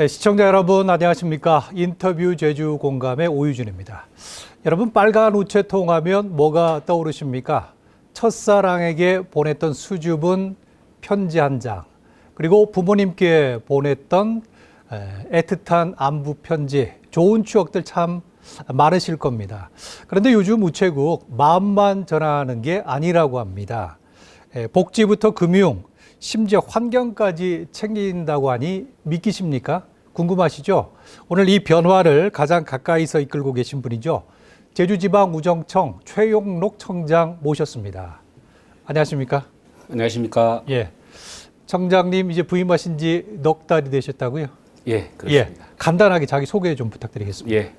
네, 시청자 여러분 안녕하십니까? 인터뷰 제주 공감의 오유준입니다. 여러분 빨간 우체통 하면 뭐가 떠오르십니까? 첫사랑에게 보냈던 수줍은 편지 한 장, 그리고 부모님께 보냈던 애틋한 안부 편지, 좋은 추억들 참 많으실 겁니다. 그런데 요즘 우체국 마음만 전하는 게 아니라고 합니다. 복지부터 금융, 심지어 환경까지 챙긴다고 하니 믿기십니까? 궁금하시죠? 오늘 이 변화를 가장 가까이서 이끌고 계신 분이죠. 제주지방우정청 최용록 청장 모셨습니다. 안녕하십니까? 안녕하십니까? 예. 청장님 이제 부임하신 지 넉 달이 되셨다고요? 예, 그렇습니다. 예. 간단하게 자기 소개 좀 부탁드리겠습니다. 예.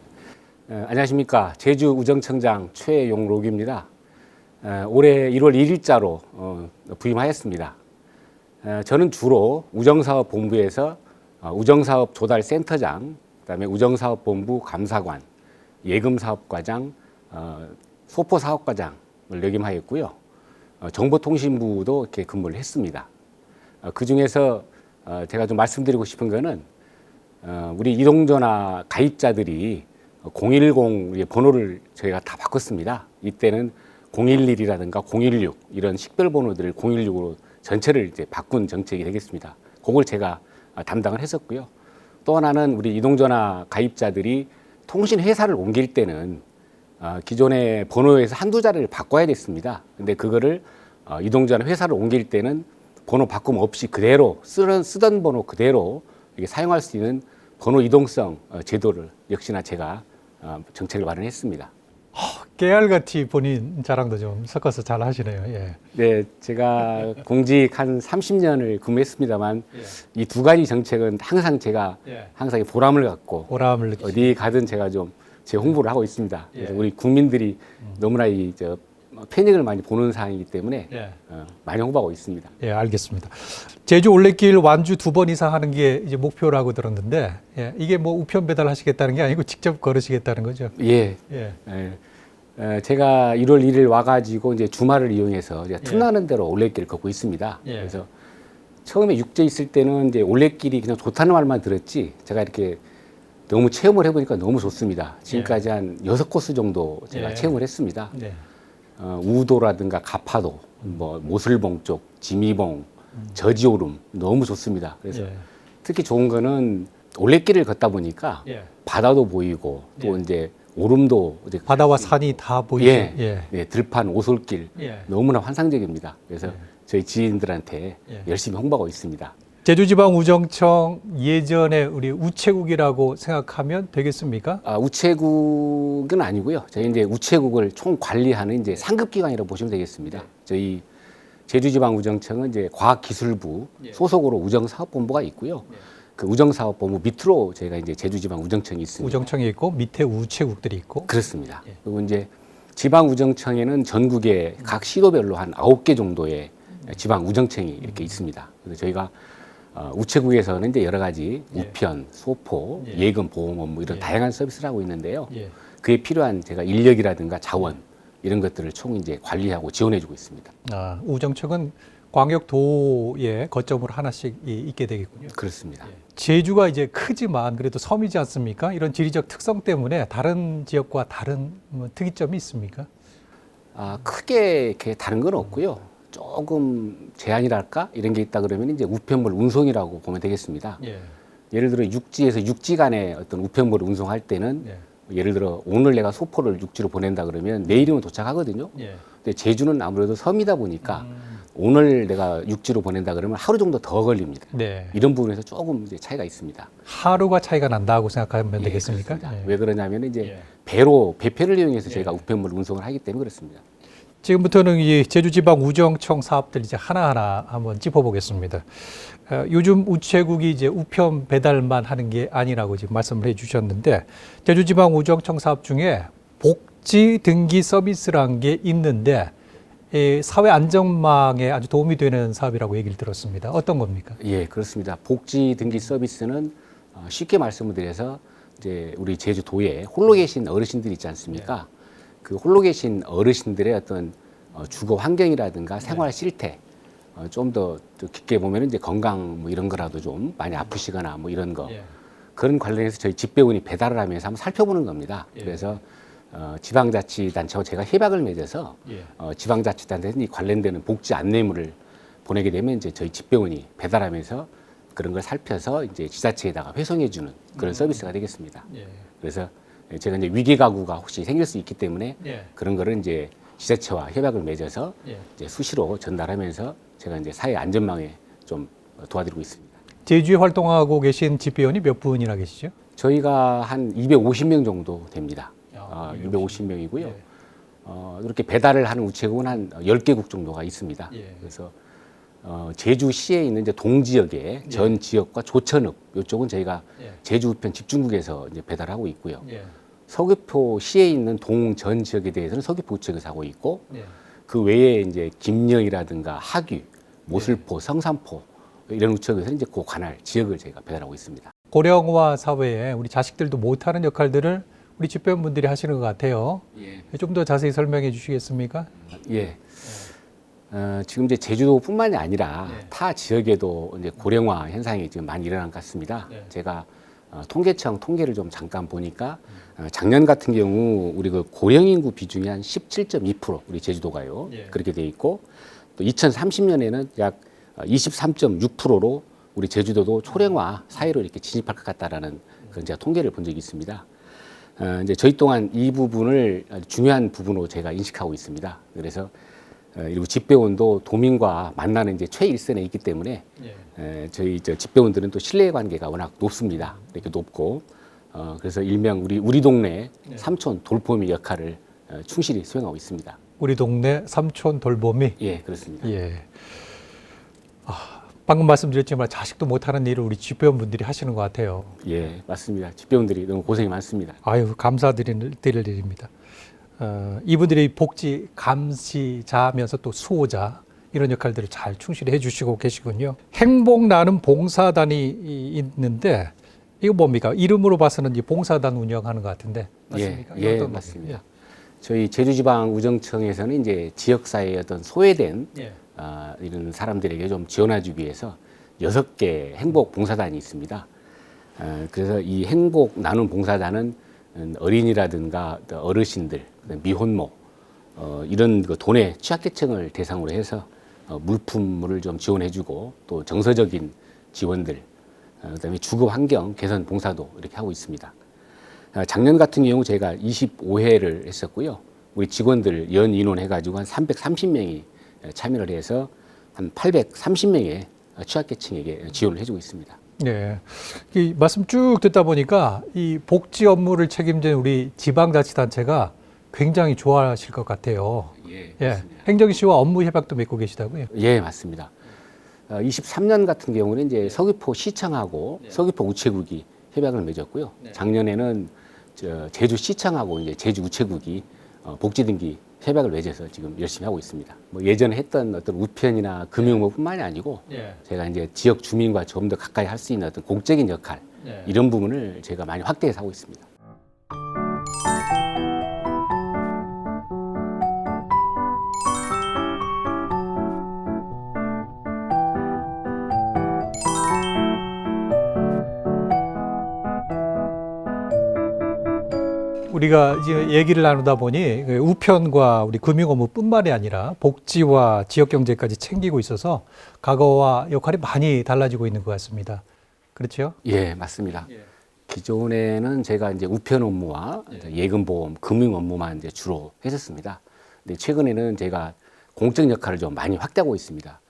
안녕하십니까? 제주우정청장 최용록입니다. 올해 1월 1일자로 부임하였습니다. 저는 주로 우정사업본부에서 우정사업 조달센터장, 그다음에 우정사업본부 감사관, 예금사업과장, 소포사업과장을 역임하였고요. 정보통신부도 이렇게 근무를 했습니다. 그 중에서 제가 좀 말씀드리고 싶은 거는 우리 이동전화 가입자들이 010 번호를 저희가 다 바꿨습니다. 이때는 011이라든가 016 이런 식별 번호들을 016으로 전체를 이제 바꾼 정책이 되겠습니다. 그걸 제가 담당을 했었고요. 또 하나는 우리 이동전화 가입자들이 통신 회사를 옮길 때는 기존의 번호에서 한두 자리를 바꿔야 됐습니다. 근데 그거를 이동전화 회사를 옮길 때는 번호 바꿈 없이 그대로 쓰던 번호 그대로 사용할 수 있는 번호 이동성 제도를 역시나 제가 정책을 마련했습니다. 깨알같이 본인 자랑도 좀 섞어서 잘 하시네요. 예. 네, 제가 공직 한 30년을 근무했습니다만 이 두 가지 정책은 항상 제가 항상 보람을 갖고 보람을 느끼시고. 어디 가든 제가 좀 제 홍보를 하고 있습니다. 그래서 우리 국민들이 너무나 패닉을 많이 보는 사항이기 때문에 많이 홍보하고 있습니다. 예, 알겠습니다. 제주 올레길 완주 2번 이상 하는 게 이제 목표라고 들었는데, 예, 이게 뭐 우편 배달하시겠다는 게 아니고 직접 걸으시겠다는 거죠? 예. 제가 1월 1일 와가지고 이제 주말을 이용해서 이제 틈나는 대로 올레길을 걷고 있습니다. 그래서 처음에 육지에 있을 때는 이제 올레길이 그냥 좋다는 말만 들었지, 제가 이렇게 너무 체험을 해보니까 너무 좋습니다. 지금까지 한 6코스 정도 제가 체험을 했습니다. 우도라든가 가파도, 뭐 모슬봉 쪽, 지미봉, 저지오름 너무 좋습니다. 그래서 특히 좋은 거는 올레길을 걷다 보니까 바다도 보이고 또 이제 오름도 이제 바다와 산이 다 보이죠. 들판 오솔길 너무나 환상적입니다. 그래서 저희 지인들한테 열심히 홍보하고 있습니다. 제주지방우정청 예전에 우리 우체국이라고 생각하면 되겠습니까? 우체국은 아니고요. 저희 이제 우체국을 총 관리하는 이제 상급기관이라고 보시면 되겠습니다. 저희 제주지방우정청은 이제 과학기술부 소속으로 우정사업본부가 있고요. 그 우정사업본부 밑으로 저희가 이제 제주지방우정청이 있습니다. 우정청이 있고 밑에 우체국들이 있고. 그렇습니다. 그리고 이제 지방우정청에는 전국의 각 시도별로 한 9개 정도의 지방우정청이 이렇게 있습니다. 그래서 저희가 우체국에서는 이제 여러 가지 우편, 소포, 예금, 보험 업무 이런 다양한 서비스를 하고 있는데요. 그에 필요한 제가 인력이라든가 자원 이런 것들을 총 이제 관리하고 지원해주고 있습니다. 우정청은 광역도에 거점으로 하나씩 있게 되겠군요. 그렇습니다. 제주가 이제 크지만 그래도 섬이지 않습니까? 이런 지리적 특성 때문에 다른 지역과 다른 특이점이 있습니까? 크게 이렇게 다른 건 없고요. 조금 제한이랄까 이런 게 있다 그러면 이제 우편물 운송이라고 보면 되겠습니다. 예를 들어 육지에서 육지 간에 어떤 우편물을 운송할 때는 예를 들어 오늘 내가 소포를 육지로 보낸다 그러면 내일이면 도착하거든요. 근데 제주는 아무래도 섬이다 보니까 오늘 내가 육지로 보낸다 그러면 하루 정도 더 걸립니다. 이런 부분에서 조금 이제 차이가 있습니다. 하루가 차이가 난다고 생각하면 되겠습니까? 왜 그러냐면 이제 배편을 이용해서 저희가 우편물 운송을 하기 때문에 그렇습니다. 지금부터는 이 제주지방우정청 사업들 이제 하나하나 한번 짚어보겠습니다. 요즘 우체국이 이제 우편 배달만 하는 게 아니라고 지금 말씀을 해주셨는데, 제주지방우정청 사업 중에 복지 등기 서비스라는 게 있는데, 사회 안전망에 아주 도움이 되는 사업이라고 얘기를 들었습니다. 어떤 겁니까? 예, 그렇습니다. 복지 등기 서비스는 쉽게 말씀을 드려서 이제 우리 제주도에 홀로 계신 어르신들 있지 않습니까? 그 홀로 계신 어르신들의 어떤 주거 환경이라든가 생활 실태, 좀 더 깊게 보면 이제 건강 뭐 이런 거라도 좀 많이 아프시거나 뭐 이런 거, 그런 관련해서 저희 집배원이 배달을 하면서 한번 살펴보는 겁니다. 그래서 지방자치단체와 제가 협약을 맺어서 지방자치단체는 이 관련되는 복지 안내물을 보내게 되면 이제 저희 집배원이 배달하면서 그런 걸 살펴서 이제 지자체에다가 회송해주는 그런 서비스가 되겠습니다. 그래서 제가 이제 위기 가구가 혹시 생길 수 있기 때문에 그런 거를 이제 지자체와 협약을 맺어서 이제 수시로 전달하면서 제가 이제 사회 안전망에 좀 도와드리고 있습니다. 제주에 활동하고 계신 집배원이 몇 분이나 계시죠? 저희가 한 250명 정도 됩니다. 250명이고요. 예. 이렇게 배달을 하는 우체국은 한 10개국 정도가 있습니다. 그래서 제주시에 있는 이제 동지역의 전 지역과 조천읍 이쪽은 저희가 제주 우편 집중국에서 이제 배달하고 있고요. 서귀포시에 있는 동전 지역에 대해서는 서귀포 우체국에서 하고 있고 그 외에 이제 김영이라든가 하규, 모슬포, 성산포 이런 우체국에서는 이제 그 관할 지역을 저희가 배달하고 있습니다. 고령화 사회에 우리 자식들도 못하는 역할들을 우리 집배원분들이 하시는 것 같아요. 좀 더 자세히 설명해 주시겠습니까? 예. 지금 이제 제주도뿐만이 아니라 타 지역에도 이제 고령화 현상이 지금 많이 일어난 것 같습니다. 제가 통계청 통계를 좀 잠깐 보니까 작년 같은 경우 우리 그 고령 인구 비중이 한 17.2% 우리 제주도가요. 그렇게 돼 있고 또 2030년에는 약 23.6%로 우리 제주도도 초령화 사회로 이렇게 진입할 것 같다라는 그런 제가 통계를 본 적이 있습니다. 이제 저희 또한 이 부분을 아주 중요한 부분으로 제가 인식하고 있습니다. 그래서 그리고 집배원도 도민과 만나는 이제 최일선에 있기 때문에 저희 집배원들은 또 신뢰 관계가 워낙 높습니다. 이렇게 높고 그래서 일명 우리 동네 삼촌 돌보미 역할을 충실히 수행하고 있습니다. 우리 동네 삼촌 돌보미. 예, 그렇습니다. 예. 방금 말씀드렸지만 자식도 못하는 일을 우리 집배원분들이 하시는 것 같아요. 예, 맞습니다. 집배원들이 너무 고생이 많습니다. 아유, 감사드릴 일입니다. 이분들이 복지 감시자면서 또 수호자 이런 역할들을 잘 충실히 해주시고 계시군요. 행복 나눔 봉사단이 있는데 이거 뭡니까? 이름으로 봐서는 이 봉사단 운영하는 것 같은데 맞습니까? 예, 맞습니다. 저희 제주지방우정청에서는 이제 지역사회의 어떤 소외된 이런 사람들에게 좀 지원해주기 위해서 6개 행복 봉사단이 있습니다. 그래서 이 행복 나눔 봉사단은 어린이라든가 어르신들, 미혼모 이런 그 돈의 취약계층을 대상으로 해서 물품을 좀 지원해주고 또 정서적인 지원들, 그다음에 주거 환경 개선 봉사도 이렇게 하고 있습니다. 작년 같은 경우 제가 25회를 했었고요. 우리 직원들 연 인원 해가지고 한 330명이 참여를 해서 한 830명의 취약계층에게 지원을 해주고 있습니다. 네, 이 말씀 쭉 듣다 보니까 이 복지 업무를 책임진 우리 지방자치단체가 굉장히 좋아하실 것 같아요. 예, 행정시와 업무 협약도 맺고 계시다고요? 예, 맞습니다. 23년 같은 경우는 이제 서귀포 시청하고 서귀포 우체국이 협약을 맺었고요. 작년에는 제주 시청하고 이제 제주 우체국이 복지 등기 협약을 맺어서 지금 열심히 하고 있습니다. 뭐 예전에 했던 어떤 우편이나 금융업뿐만이 아니고 제가 이제 지역 주민과 좀 더 가까이 할 수 있는 어떤 공적인 역할 이런 부분을 제가 많이 확대해서 하고 있습니다. 우리가 이제 얘기를 나누다 보니 우편과 우리 금융 업무뿐만이 아니라 복지와 지역 경제까지 챙기고 있어서 과거와 역할이 많이 달라지고 있는 것 같습니다. 그렇죠? 예, 맞습니다. 기존에는 제가 이제 우편 업무와 예금 보험, 금융 업무만 이제 주로 했었습니다. 근데 최근에는 제가 공적 역할을 좀 많이 확대하고 있습니다.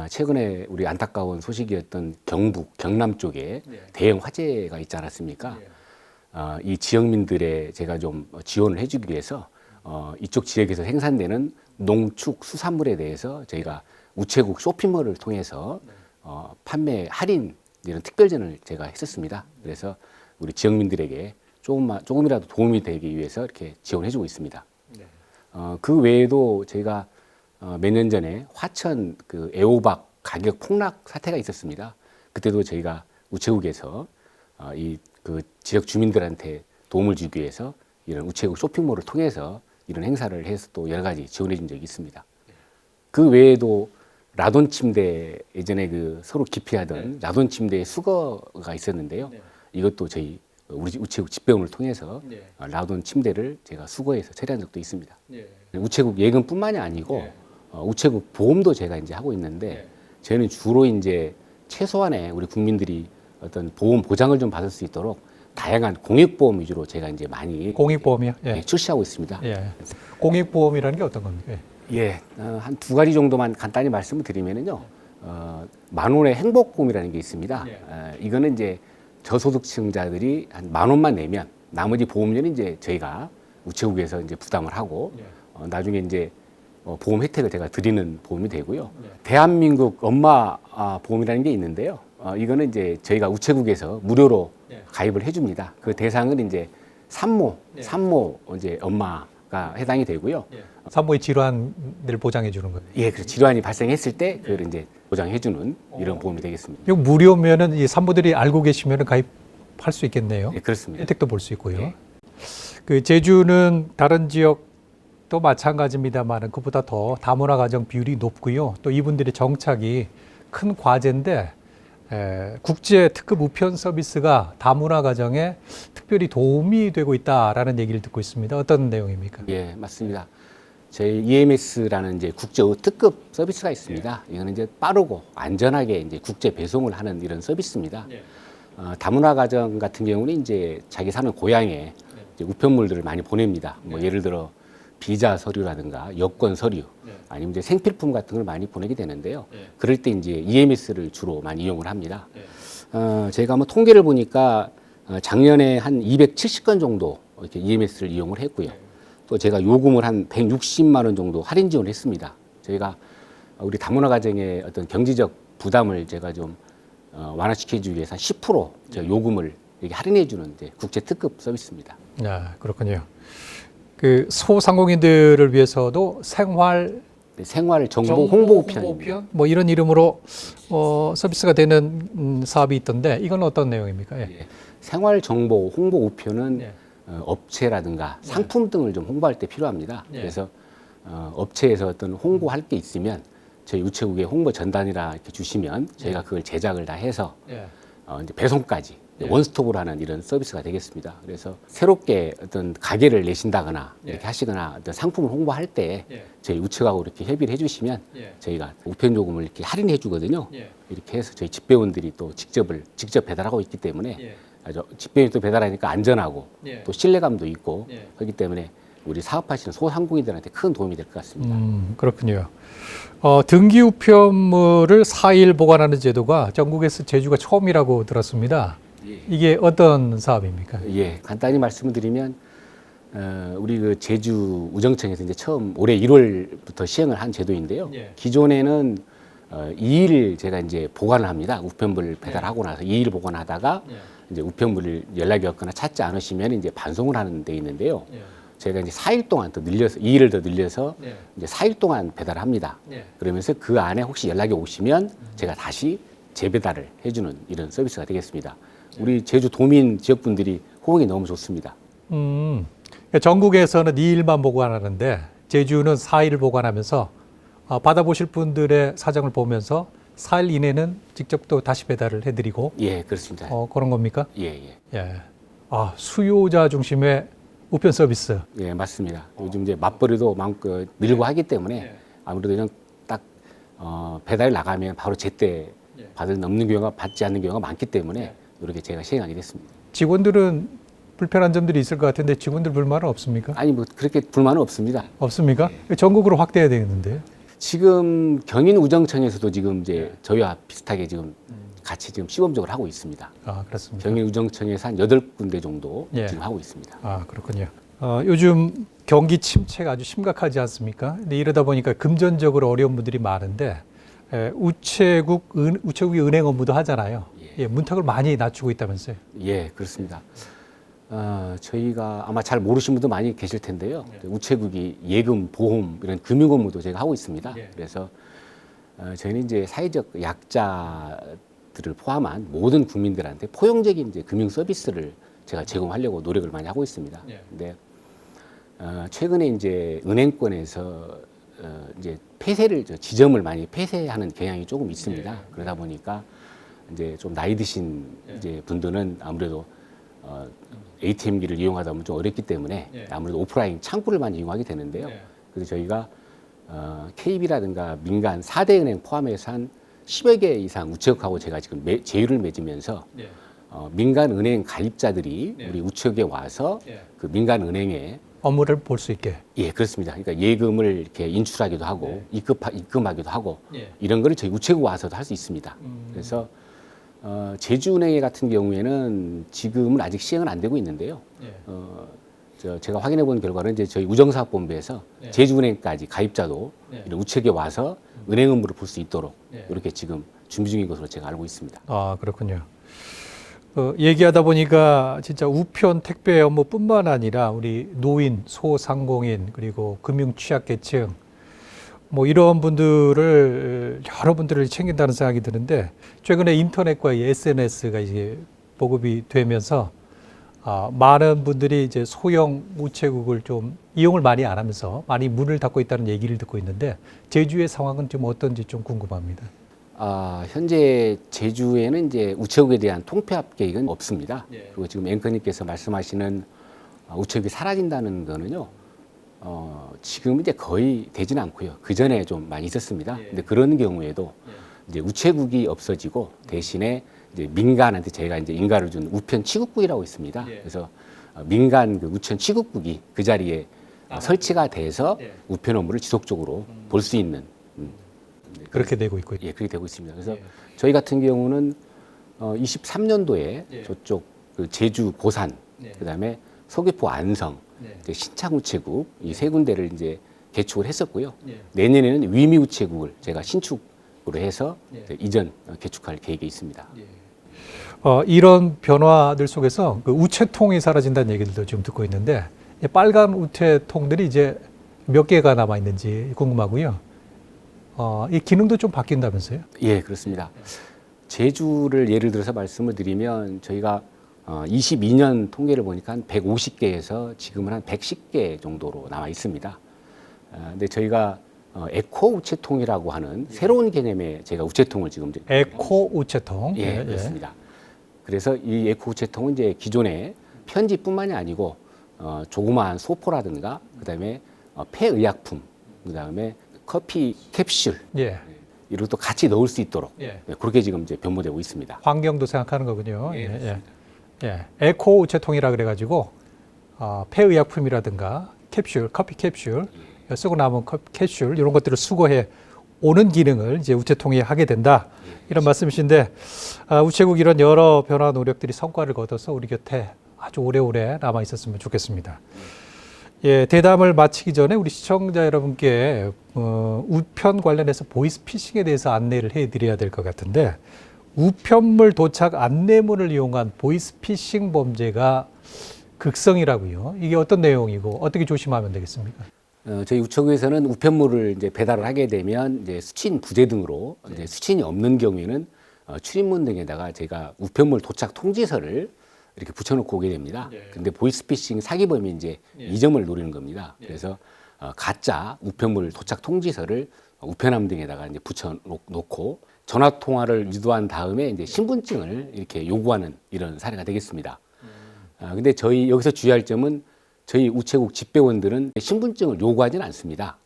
최근에 우리 안타까운 소식이었던 경북, 경남 쪽에 대형 화재가 있지 않았습니까? 이 지역민들의 제가 좀 지원을 해주기 위해서 이쪽 지역에서 생산되는 농축 수산물에 대해서 저희가 우체국 쇼핑몰을 통해서 판매 할인 이런 특별전을 제가 했었습니다. 그래서 우리 지역민들에게 조금이라도 도움이 되기 위해서 이렇게 지원해주고 있습니다. 그 외에도 저희가 몇 년 전에 화천 그 애호박 가격 폭락 사태가 있었습니다. 그때도 저희가 우체국에서 그 지역 주민들한테 도움을 주기 위해서 이런 우체국 쇼핑몰을 통해서 이런 행사를 해서 또 여러 가지 지원해 준 적이 있습니다. 그 외에도 라돈 침대 예전에 그 서로 기피하던 라돈 침대의 수거가 있었는데요. 이것도 저희 우리 우체국 집배원을 통해서 예. 라돈 침대를 제가 수거해서 처리한 적도 있습니다. 예. 우체국 예금뿐만이 아니고 예. 우체국 보험도 제가 이제 하고 있는데 예. 저희는 주로 이제 최소한의 우리 국민들이 어떤 보험 보장을 좀 받을 수 있도록 다양한 공익보험 위주로 제가 이제 많이 공익보험이요? 예. 출시하고 있습니다. 예. 공익보험이라는 게 어떤 겁니까? 예. 한 두 가지 정도만 간단히 말씀을 드리면은요, 10,000원의 행복보험이라는 게 있습니다. 이거는 이제 저소득층자들이 한 10,000원만 내면 나머지 보험료는 이제 저희가 우체국에서 이제 부담을 하고 나중에 이제 보험 혜택을 제가 드리는 보험이 되고요. 대한민국 엄마 보험이라는 게 있는데요. 이거는 이제 저희가 우체국에서 무료로 가입을 해줍니다. 그 대상은 이제 산모 이제 엄마가 해당이 되고요. 산모의 질환을 보장해 주는 거예요. 예, 그래서 질환이 발생했을 때 그걸 이제 보장해주는 이런 보험이 되겠습니다. 이거 무료면은 이 산모들이 알고 계시면은 가입할 수 있겠네요. 예, 그렇습니다. 혜택도 볼 수 있고요. 예. 그 제주는 다른 지역도 마찬가지입니다만은 그보다 더 다문화 가정 비율이 높고요. 또 이분들의 정착이 큰 과제인데 국제 특급 우편 서비스가 다문화 가정에 특별히 도움이 되고 있다라는 얘기를 듣고 있습니다. 어떤 내용입니까? 예, 맞습니다. 저희 EMS라는 이제 국제 특급 서비스가 있습니다. 이거는 이제 빠르고 안전하게 이제 국제 배송을 하는 이런 서비스입니다. 다문화 가정 같은 경우는 이제 자기 사는 고향에 이제 우편물들을 많이 보냅니다. 뭐 예를 들어 비자 서류라든가 여권 서류 아니면 이제 생필품 같은 걸 많이 보내게 되는데요. 그럴 때 이제 EMS를 주로 많이 이용을 합니다. 제가 뭐 통계를 보니까 작년에 한 270건 정도 이렇게 EMS를 이용을 했고요. 또 제가 요금을 한 160만 원 정도 할인 지원을 했습니다. 저희가 우리 다문화 가정의 어떤 경제적 부담을 제가 좀 완화시켜주기 위해서 10% 제가 요금을 이렇게 할인해주는 이제 국제 특급 서비스입니다. 아, 그렇군요. 그 소상공인들을 위해서도 생활 정보 홍보 우편입니다. 뭐 이런 이름으로 서비스가 되는 사업이 있던데 이건 어떤 내용입니까? 예. 예. 생활 정보 홍보 우편은 업체라든가 상품 등을 좀 홍보할 때 필요합니다. 그래서 업체에서 어떤 홍보할 게 있으면 저희 우체국에 홍보 전단이라 이렇게 주시면 저희가 그걸 제작을 다 해서 이제 배송까지 원스톱으로 하는 이런 서비스가 되겠습니다. 그래서 새롭게 어떤 가게를 내신다거나 이렇게 하시거나 어떤 상품을 홍보할 때 저희 우체국하고 이렇게 협의를 해주시면 저희가 우편 요금을 이렇게 할인해 주거든요. 이렇게 해서 저희 집배원들이 또 직접 배달하고 있기 때문에 집배원이 또 배달하니까 안전하고 또 신뢰감도 있고 그렇기 때문에 우리 사업하시는 소상공인들한테 큰 도움이 될 것 같습니다. 그렇군요. 등기 우편물을 4일 보관하는 제도가 전국에서 제주가 처음이라고 들었습니다. 이게 어떤 사업입니까? 예, 간단히 말씀을 드리면 우리 그 제주 우정청에서 이제 처음 올해 1월부터 시행을 한 제도인데요. 기존에는 2일 제가 이제 보관을 합니다. 우편물 배달하고 나서 2일 보관하다가 이제 우편물을 연락이 없거나 찾지 않으시면 이제 반송을 하는 데 있는데요. 제가 이제 4일 동안 더 늘려서 2일을 더 늘려서 이제 4일 동안 배달을 합니다. 그러면서 그 안에 혹시 연락이 오시면 제가 다시 재배달을 해주는 이런 서비스가 되겠습니다. 우리 제주 도민 지역분들이 호응이 너무 좋습니다. 그러니까 전국에서는 2일만 보관하는데 제주는 4일 보관하면서 받아보실 분들의 사정을 보면서 4일 이내는 직접 또 다시 배달을 해드리고 예, 그렇습니다. 그런 겁니까? 예. 수요자 중심의 우편 서비스. 예, 맞습니다. 요즘 이제 맞벌이도 많고 늘고 하기 때문에 아무래도 그냥 딱 배달이 나가면 바로 제때 받는 경우가 받지 않는 경우가 많기 때문에 이렇게 제가 시행하게 됐습니다. 직원들은 불편한 점들이 있을 것 같은데 직원들 불만은 없습니까? 아니 뭐 그렇게 불만은 없습니다. 없습니까? 전국으로 확대해야 되겠는데요. 지금 경인 우정청에서도 지금 이제 저희와 비슷하게 지금 같이 지금 시범적으로 하고 있습니다. 그렇습니다. 경인 우정청에서 한 8군데 정도 지금 하고 있습니다. 그렇군요. 요즘 경기 침체가 아주 심각하지 않습니까? 근데 이러다 보니까 금전적으로 어려운 분들이 많은데 우체국이 은행 업무도 하잖아요. 문턱을 많이 낮추고 있다면서요? 예, 그렇습니다. 저희가 아마 잘 모르시는 분도 많이 계실 텐데요. 우체국이 예금, 보험 이런 금융 업무도 제가 하고 있습니다. 그래서 저희는 이제 사회적 약자들을 포함한 모든 국민들한테 포용적인 이제 금융 서비스를 제가 제공하려고 노력을 많이 하고 있습니다. 근데 최근에 이제 은행권에서 이제 지점을 많이 폐쇄하는 경향이 조금 있습니다. 그러다 보니까 이제 좀 나이 드신 이제 분들은 아무래도 ATM기를 이용하다 보면 좀 어렵기 때문에 아무래도 오프라인 창구를 많이 이용하게 되는데요. 그래서 저희가 KB라든가 민간 4대 은행 포함해서 한 10여 개 이상 우체국하고 제가 지금 제휴를 맺으면서 민간 은행 가입자들이 우리 우체국에 와서 그 민간 은행에 업무를 볼 수 있게. 예, 그렇습니다. 그러니까 예금을 이렇게 인출하기도 하고 입금하기도 하고 이런 거를 저희 우체국 와서도 할 수 있습니다. 그래서 제주은행 같은 경우에는 지금은 아직 시행은 안 되고 있는데요. 제가 확인해 본 결과는 이제 저희 우정사업본부에서 제주은행까지 가입자도 이런 우체국에 와서 은행 업무를 볼 수 있도록 이렇게 지금 준비 중인 것으로 제가 알고 있습니다. 아, 그렇군요. 얘기하다 보니까 진짜 우편 택배 업무뿐만 아니라 우리 노인, 소상공인 그리고 금융 취약계층 뭐 이런 분들을 여러분들을 챙긴다는 생각이 드는데 최근에 인터넷과 이 SNS가 이제 보급이 되면서 많은 분들이 이제 소형 우체국을 좀 이용을 많이 안 하면서 많이 문을 닫고 있다는 얘기를 듣고 있는데 제주의 상황은 좀 어떤지 좀 궁금합니다. 현재 제주에는 이제 우체국에 대한 통폐합 계획은 없습니다. 그리고 지금 앵커님께서 말씀하시는 우체국이 사라진다는 거는요, 지금 이제 거의 되지는 않고요. 그 전에 좀 많이 있었습니다. 근데 그런 경우에도 이제 우체국이 없어지고 대신에 이제 민간한테 저희가 이제 인가를 준 우편 취급국이라고 있습니다. 그래서 민간 그 우편 취급국이 그 자리에 설치가 돼서 우편 업무를 지속적으로 볼 수 있는 그렇게 되고 있고. 예, 그렇게 되고 있습니다. 그래서 저희 같은 경우는 23년도에 저쪽 그 제주 보산, 그다음에 서귀포 안성, 이제 신창 우체국 이 세 군데를 이제 개축을 했었고요. 내년에는 위미 우체국을 제가 신축으로 해서 이전 개축할 계획이 있습니다. 이런 변화들 속에서 그 우체통이 사라진다는 얘기들도 지금 듣고 있는데 빨간 우체통들이 이제 몇 개가 남아 있는지 궁금하고요. 이 기능도 좀 바뀐다면서요? 예, 그렇습니다. 제주를 예를 들어서 말씀을 드리면 저희가 22년 통계를 보니까 한 150개에서 지금은 한 110개 정도로 나와 있습니다. 근데 저희가 에코 우체통이라고 하는 새로운 개념의 제가 우체통을 지금 에코 우체통. 예, 그렇습니다. 그래서 이 에코 우체통은 이제 기존에 편지뿐만이 아니고 조그마한 소포라든가 그다음에 폐의약품 그다음에 커피 캡슐 이런 것도 같이 넣을 수 있도록 그렇게 지금 이제 변모되고 있습니다. 환경도 생각하는 거군요. 에코 우체통이라 그래가지고 폐의약품이라든가 캡슐, 커피 캡슐, 쓰고 남은 캡슐 이런 것들을 수거해 오는 기능을 이제 우체통이 하게 된다. 이런 말씀이신데 우체국 이런 여러 변화 노력들이 성과를 거둬서 우리 곁에 아주 오래오래 남아 있었으면 좋겠습니다. 예, 대담을 마치기 전에 우리 시청자 여러분께 우편 관련해서 보이스피싱에 대해서 안내를 해드려야 될 것 같은데 우편물 도착 안내문을 이용한 보이스피싱 범죄가 극성이라고요. 이게 어떤 내용이고 어떻게 조심하면 되겠습니까? 저희 우체국에서는 우편물을 이제 배달을 하게 되면 이제 수취인 부재 등으로 이제 수취인이 없는 경우에는 출입문 등에다가 제가 우편물 도착 통지서를 이렇게 붙여놓고 오게 됩니다. 근데 보이스피싱 사기범이 이제 이 점을 노리는 겁니다. 그래서 가짜 우편물 도착 통지서를 우편함 등에다가 이제 붙여놓고 전화 통화를 유도한 다음에 이제 신분증을 이렇게 요구하는 이런 사례가 되겠습니다. 근데 저희 여기서 주의할 점은 저희 우체국 집배원들은 신분증을 요구하지는 않습니다.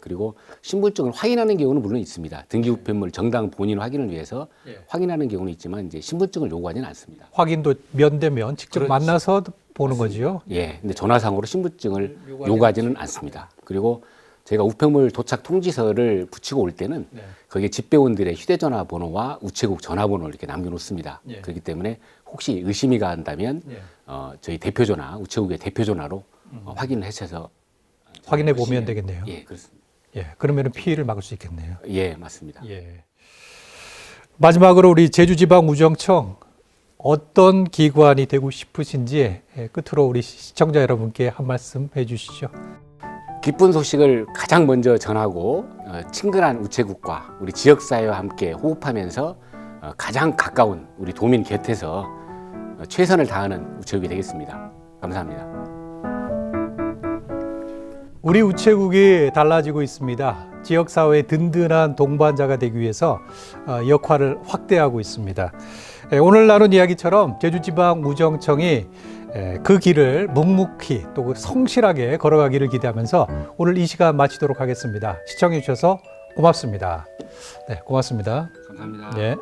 그리고 신분증을 확인하는 경우는 물론 있습니다. 등기 우편물 정당 본인 확인을 위해서 확인하는 경우는 있지만 이제 신분증을 요구하지는 않습니다. 확인도 면대면 직접 만나서 보는 거지요. 예, 근데 전화상으로 신분증을 요구하지는 않습니다. 그리고 제가 우편물 도착 통지서를 붙이고 올 때는 거기에 집배원들의 휴대전화 번호와 우체국 전화번호를 이렇게 남겨놓습니다. 그렇기 때문에 혹시 의심이 간다면 저희 대표전화, 우체국의 대표전화로 확인을 해서 확인해 보면 되겠네요. 예, 그렇습니다. 예, 그러면 피해를 막을 수 있겠네요. 예, 맞습니다. 예. 마지막으로 우리 제주지방우정청 어떤 기관이 되고 싶으신지 끝으로 우리 시청자 여러분께 한 말씀 해주시죠. 기쁜 소식을 가장 먼저 전하고 친근한 우체국과 우리 지역사회와 함께 호흡하면서 가장 가까운 우리 도민 곁에서 최선을 다하는 우체국이 되겠습니다. 감사합니다. 우리 우체국이 달라지고 있습니다. 지역사회의 든든한 동반자가 되기 위해서 역할을 확대하고 있습니다. 오늘 나눈 이야기처럼 제주지방우정청이 그 길을 묵묵히 또 성실하게 걸어가기를 기대하면서 오늘 이 시간 마치도록 하겠습니다. 시청해 주셔서 고맙습니다. 네, 고맙습니다. 감사합니다. 네.